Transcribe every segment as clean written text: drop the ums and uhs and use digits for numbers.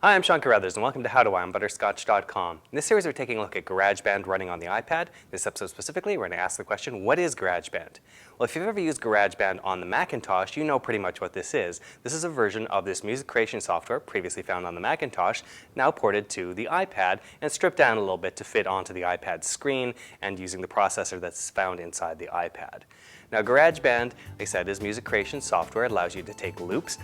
Hi, I'm Sean Carruthers, and welcome to How Do I on Butterscotch.com. In this series, we're taking a look at GarageBand running on the iPad. This episode specifically, we're going to ask the question, what is GarageBand? Well, if you've ever used GarageBand on the Macintosh, you know pretty much what this is. This is a version of this music creation software previously found on the Macintosh, now ported to the iPad and stripped down a little bit to fit onto the iPad screen and using the processor that's found inside the iPad. Now, GarageBand, like I said, is music creation software. It allows you to take loops,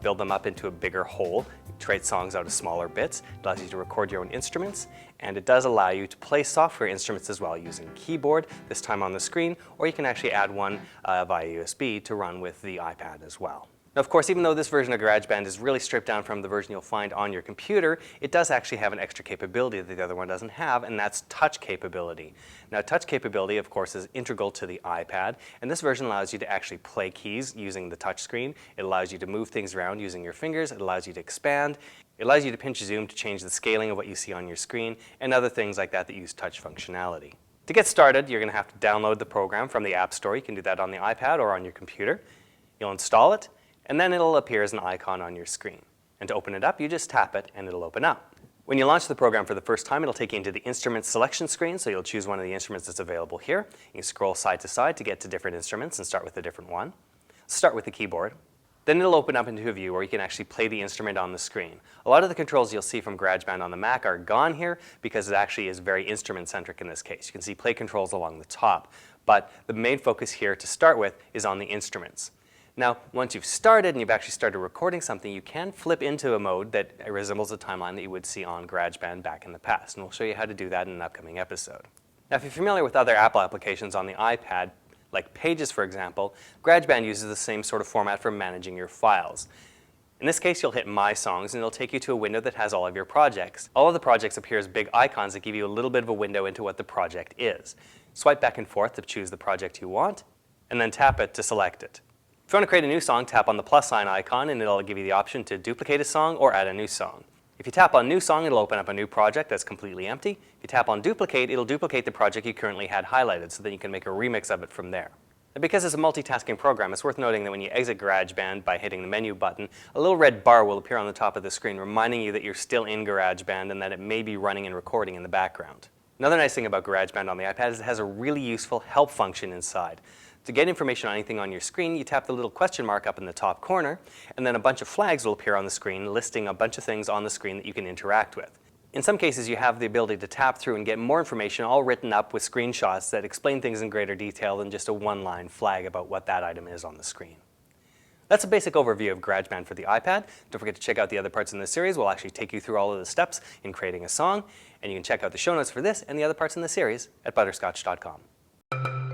build them up into a bigger whole, create songs out of smaller bits. It allows you to record your own instruments, and it does allow you to play software instruments as well using keyboard, this time on the screen, or you can actually add one via USB to run with the iPad as well. Now, of course, even though this version of GarageBand is really stripped down from the version you'll find on your computer, it does actually have an extra capability that the other one doesn't have, and that's touch capability. Now, touch capability, of course, is integral to the iPad, and this version allows you to actually play keys using the touch screen. It allows you to move things around using your fingers. It allows you to expand. It allows you to pinch zoom to change the scaling of what you see on your screen, and other things like that that use touch functionality. To get started, you're going to have to download the program from the App Store. You can do that on the iPad or on your computer. You'll install it, and then it'll appear as an icon on your screen. And to open it up, you just tap it and it'll open up. When you launch the program for the first time, it'll take you into the instrument selection screen, so you'll choose one of the instruments that's available here. You can scroll side to side to get to different instruments and start with a different one. Start with the keyboard. Then it'll open up into a view where you can actually play the instrument on the screen. A lot of the controls you'll see from GarageBand on the Mac are gone here because it actually is very instrument-centric in this case. You can see play controls along the top, but the main focus here to start with is on the instruments. Now, once you've started and you've actually started recording something, you can flip into a mode that resembles the timeline that you would see on GarageBand back in the past, and we'll show you how to do that in an upcoming episode. Now, if you're familiar with other Apple applications on the iPad, like Pages, for example, GarageBand uses the same sort of format for managing your files. In this case, you'll hit My Songs, and it'll take you to a window that has all of your projects. All of the projects appear as big icons that give you a little bit of a window into what the project is. Swipe back and forth to choose the project you want, and then tap it to select it. If you want to create a new song, tap on the plus sign icon, and it'll give you the option to duplicate a song or add a new song. If you tap on New Song, it'll open up a new project that's completely empty. If you tap on Duplicate, it'll duplicate the project you currently had highlighted, so that you can make a remix of it from there. And because it's a multitasking program, it's worth noting that when you exit GarageBand by hitting the menu button, a little red bar will appear on the top of the screen reminding you that you're still in GarageBand and that it may be running and recording in the background. Another nice thing about GarageBand on the iPad is it has a really useful help function inside. To get information on anything on your screen, you tap the little question mark up in the top corner, and then a bunch of flags will appear on the screen listing a bunch of things on the screen that you can interact with. In some cases, you have the ability to tap through and get more information all written up with screenshots that explain things in greater detail than just a one-line flag about what that item is on the screen. That's a basic overview of GarageBand for the iPad. Don't forget to check out the other parts in this series. We'll actually take you through all of the steps in creating a song, and you can check out the show notes for this and the other parts in the series at butterscotch.com.